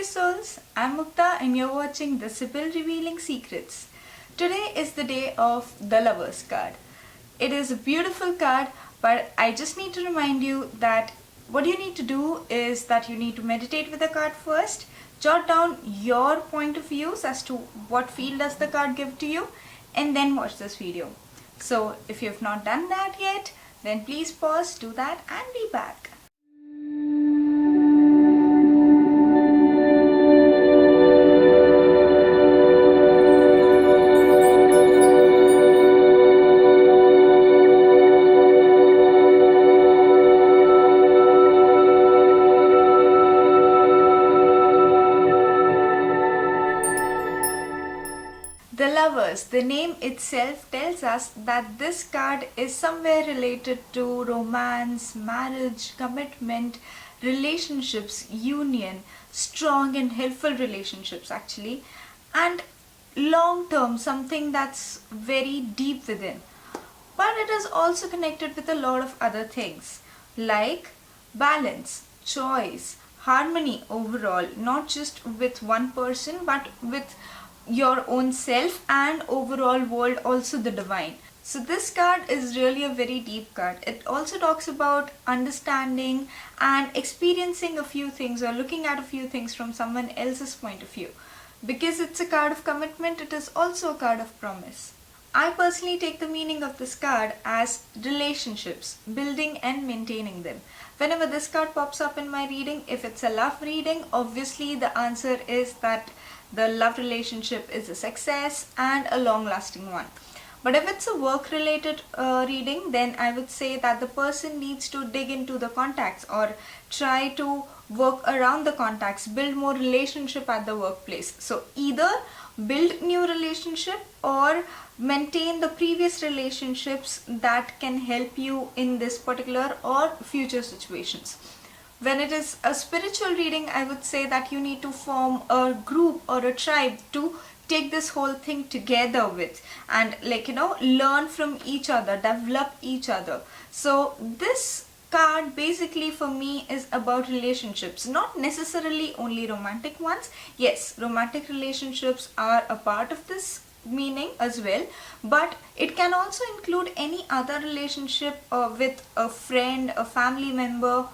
souls, I'm Mukta and you're watching the Sibyl Revealing Secrets. Today is the day of the Lover's card. It is a beautiful card, but I just need to remind you that what you need to do is that you need to meditate with the card first, jot down your point of views as to what feel does the card give to you, and then watch this video. So if you have not done that yet, then please pause, do that and be back. The Lovers, the name itself tells us that this card is somewhere related to romance, marriage, commitment, relationships, union, strong and helpful relationships actually, and long term, something that's very deep within. But it is also connected with a lot of other things like balance, choice, harmony overall, not just with one person but with your own self and overall world, also the divine. So this card is really a very deep card. It also talks about understanding and experiencing a few things or looking at a few things from someone else's point of view. Because it's a card of commitment, it is also a card of promise. I personally take the meaning of this card as relationships, building and maintaining them. Whenever this card pops up in my reading, if it's a love reading, obviously the answer is that the love relationship is a success and a long-lasting one. But if it's a work-related reading, then I would say that the person needs to dig into the contacts or try to work around the contacts, build more relationship at the workplace. So either build new relationship or maintain the previous relationships that can help you in this particular or future situations. When it is a spiritual reading, I would say that you need to form a group or a tribe to take this whole thing together with and learn from each other, develop each other. So this card basically for me is about relationships, not necessarily only romantic ones. Yes, romantic relationships are a part of this meaning as well, but it can also include any other relationship with a friend, a family member,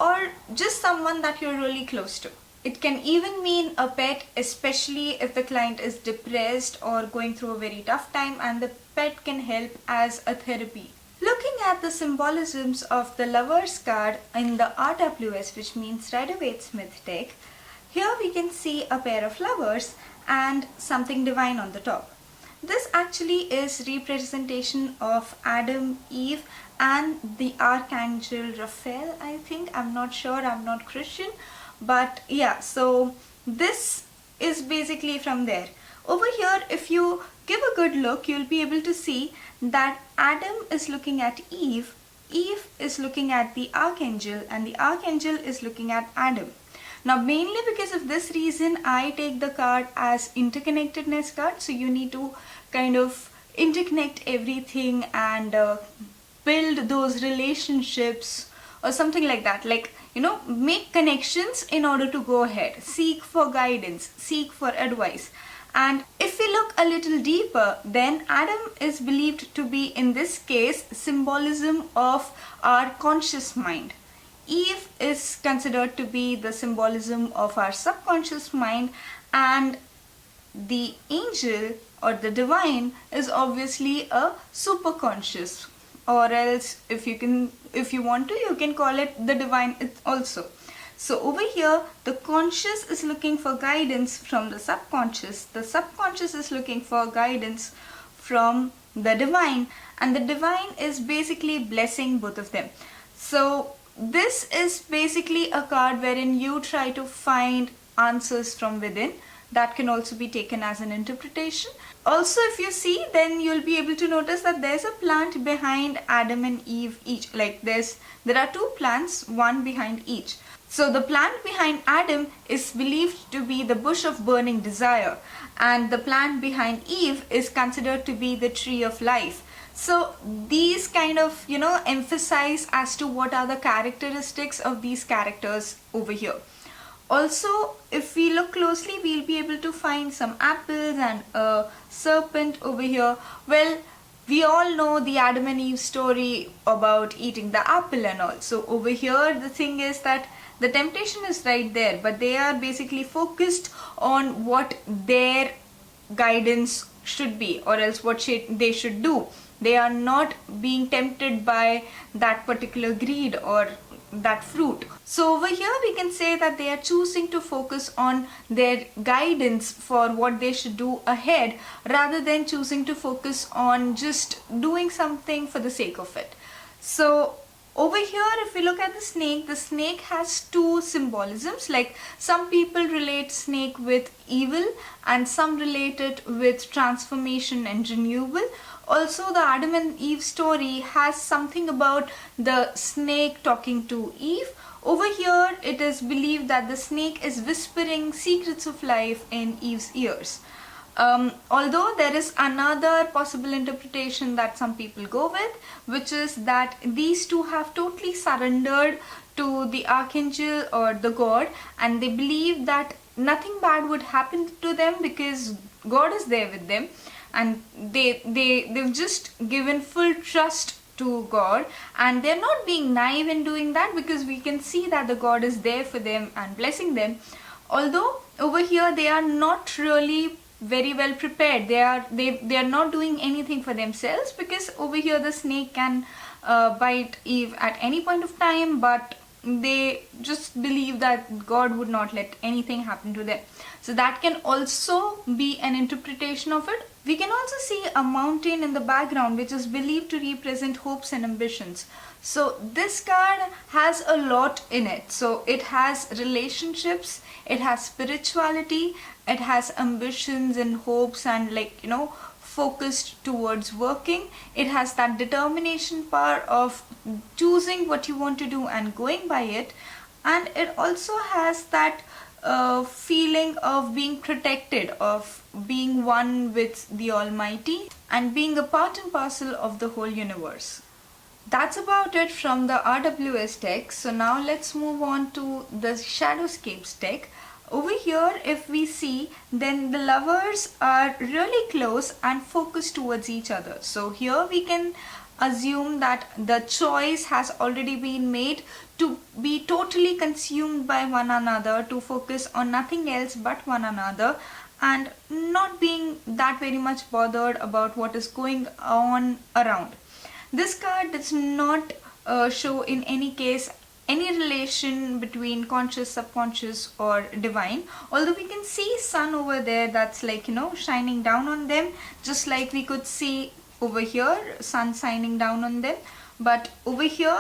or just someone that you're really close to. It can even mean a pet, especially if the client is depressed or going through a very tough time, and the pet can help as a therapy. Looking at the symbolisms of the Lover's card in the RWS, which means Rider-Waite-Smith deck, here we can see a pair of lovers and something divine on the top. This actually is representation of Adam, Eve, and the Archangel Raphael, I think. I'm not sure, I'm not Christian, but yeah, so this is basically from there. Over here, if you give a good look, you'll be able to see that Adam is looking at Eve, Eve is looking at the Archangel, and the Archangel is looking at Adam. Now mainly because of this reason, I take the card as interconnectedness card. So you need to kind of interconnect everything and build those relationships or something like that. Make connections in order to go ahead. Seek for guidance, seek for advice. And if we look a little deeper, then Adam is believed to be, in this case, symbolism of our conscious mind. Eve is considered to be the symbolism of our subconscious mind, and the angel or the divine is obviously a superconscious, or else if you want to, you can call it the divine also. So over here, the conscious is looking for guidance from the subconscious is looking for guidance from the divine, and the divine is basically blessing both of them. So this is basically a card wherein you try to find answers from within. That can also be taken as an interpretation. Also, if you see, then you'll be able to notice that there's a plant behind Adam and Eve each. There are two plants, one behind each. So the plant behind Adam is believed to be the bush of burning desire, and the plant behind Eve is considered to be the tree of life. So these kind of, emphasize as to what are the characteristics of these characters over here. Also, if we look closely, we'll be able to find some apples and a serpent over here. Well, we all know the Adam and Eve story about eating the apple and all. So over here, the thing is that the temptation is right there, but they are basically focused on what their guidance should be, or else what they should do. They are not being tempted by that particular greed or that fruit. So over here we can say that they are choosing to focus on their guidance for what they should do ahead, rather than choosing to focus on just doing something for the sake of it. So over here, if we look at the snake has two symbolisms. Like, some people relate snake with evil and some relate it with transformation and renewal. Also, the Adam and Eve story has something about the snake talking to Eve. Over here, it is believed that the snake is whispering secrets of life in Eve's ears. Although there is another possible interpretation that some people go with, which is that these two have totally surrendered to the archangel or the god, and they believe that nothing bad would happen to them because God is there with them, and they've just given full trust to God, and they're not being naive in doing that, because we can see that the God is there for them and blessing them. Although over here they are not really very well prepared. They are not doing anything for themselves, because over here the snake can bite Eve at any point of time, but they just believe that God would not let anything happen to them. So that can also be an interpretation of it. We can also see a mountain in the background, which is believed to represent hopes and ambitions. So this card has a lot in it. So it has relationships, it has spirituality, it has ambitions and hopes, and focused towards working. It has that determination power of choosing what you want to do and going by it. And it also has that feeling of being protected, of being one with the Almighty, and being a part and parcel of the whole universe. That's about it from the RWS deck. So now let's move on to the Shadowscapes deck. Over here, if we see, then the lovers are really close and focused towards each other. So here we can assume that the choice has already been made to be totally consumed by one another, to focus on nothing else but one another, and not being that very much bothered about what is going on around. This card does not show in any case any relation between conscious, subconscious or divine, although we can see sun over there that's shining down on them, just like we could see over here sun shining down on them. But over here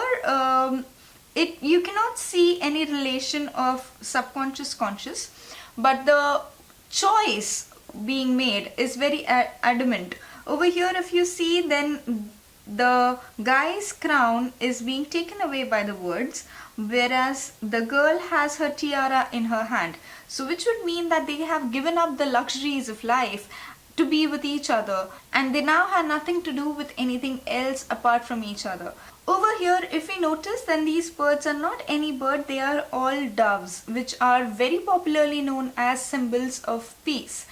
you cannot see any relation of subconscious, conscious, but the choice being made is very adamant. Over here, if you see, then the guy's crown is being taken away by the words, whereas the girl has her tiara in her hand. So which would mean that they have given up the luxuries of life to be with each other, and they now have nothing to do with anything else apart from each other. Over here, if we notice, then these birds are not any bird, they are all doves, which are very popularly known as symbols of peace.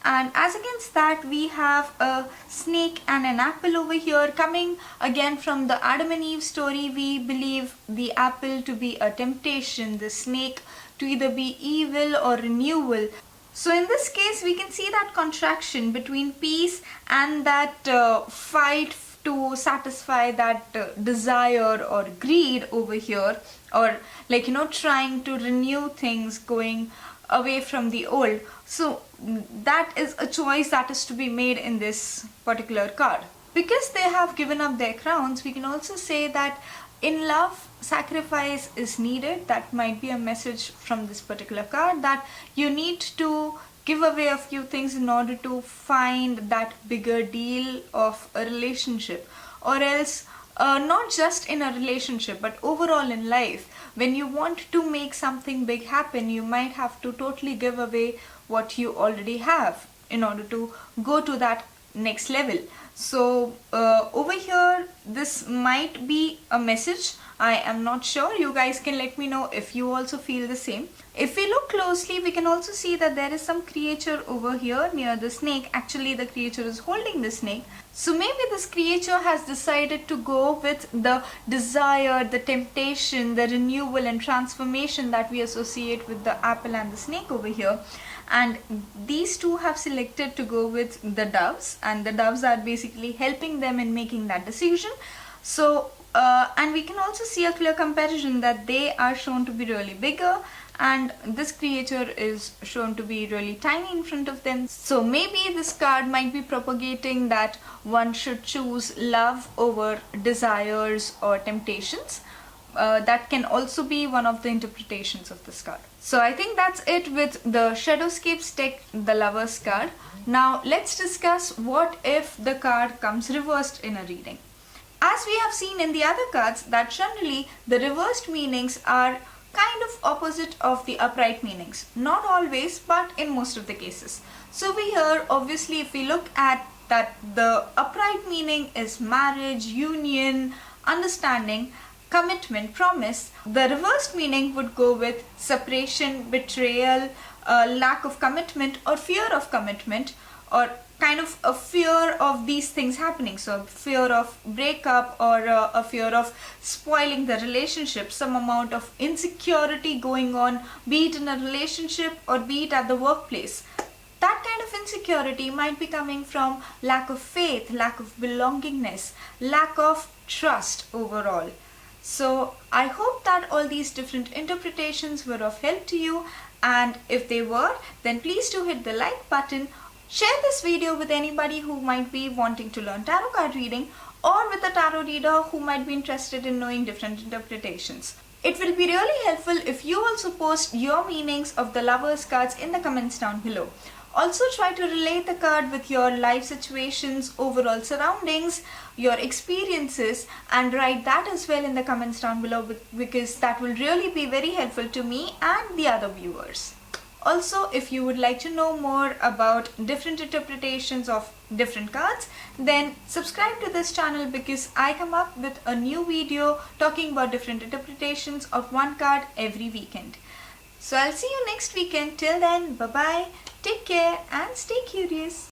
And as against that, we have a snake and an apple over here, coming again from the Adam and Eve story. We believe the apple to be a temptation, the snake to either be evil or renewal. So in this case, we can see that contraction between peace and that fight to satisfy that desire or greed over here, or trying to renew things, going away from the old. So that is a choice that is to be made in this particular card. Because they have given up their crowns, we can also say that in love, sacrifice is needed. That might be a message from this particular card, that you need to give away a few things in order to find that bigger deal of a relationship, or else not just in a relationship but overall in life. When you want to make something big happen, you might have to totally give away what you already have in order to go to that next level. So over here, this might be a message I am not sure. You guys can let me know if you also feel the same. If we look closely, we can also see that there is some creature over here near the snake. Actually, the creature is holding the snake. So maybe this creature has decided to go with the desire, the temptation, the renewal and transformation that we associate with the apple and the snake over here. And these two have selected to go with the doves, and the doves are basically helping them in making that decision. So and we can also see a clear comparison that they are shown to be really bigger and this creature is shown to be really tiny in front of them. So maybe this card might be propagating that one should choose love over desires or temptations. That can also be one of the interpretations of this card. So I think that's it with the Shadowscapes deck, the Lovers card. Now let's discuss what if the card comes reversed in a reading. As we have seen in the other cards, that generally the reversed meanings are kind of opposite of the upright meanings. Not always, but in most of the cases. So we here, obviously, if we look at that, the upright meaning is marriage, union, understanding, commitment, promise. The reversed meaning would go with separation, betrayal, lack of commitment or fear of commitment, or kind of a fear of these things happening. So fear of breakup or a fear of spoiling the relationship, some amount of insecurity going on, be it in a relationship or be it at the workplace. That kind of insecurity might be coming from lack of faith, lack of belongingness, lack of trust overall. So I hope that all these different interpretations were of help to you, and if they were, then please do hit the like button. Share this video with anybody who might be wanting to learn tarot card reading, or with a tarot reader who might be interested in knowing different interpretations. It will be really helpful if you also post your meanings of the Lovers cards in the comments down below. Also try to relate the card with your life situations, overall surroundings, your experiences, and write that as well in the comments down below, because that will really be very helpful to me and the other viewers. Also, if you would like to know more about different interpretations of different cards, then subscribe to this channel, because I come up with a new video talking about different interpretations of one card every weekend. So I'll see you next weekend. Till then, bye bye, take care and stay curious.